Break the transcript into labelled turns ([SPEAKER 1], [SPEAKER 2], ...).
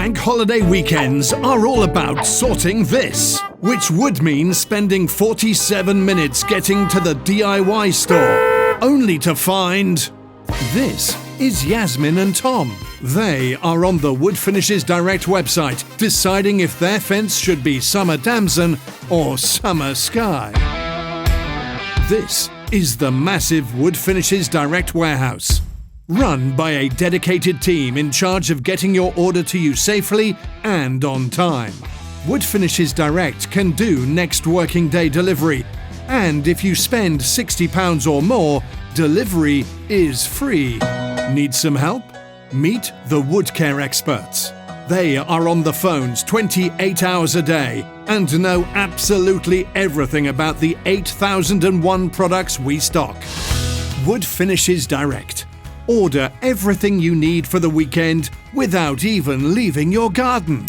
[SPEAKER 1] Bank holiday weekends are all about sorting this, which would mean spending 47 minutes getting to the DIY store, only to find... This is Yasmin and Tom. They are on the Wood Finishes Direct website, deciding if their fence should be summer damson or summer sky. This is the massive Wood Finishes Direct warehouse, run by a dedicated team in charge of getting your order to you safely and on time. Wood Finishes Direct can do next working day delivery, and if you spend £60 or more, delivery is free. Need some help? Meet the Woodcare Experts. They are on the phones 28 hours a day and know absolutely everything about the 8,001 products we stock. Wood Finishes Direct. Order everything you need for the weekend without even leaving your garden.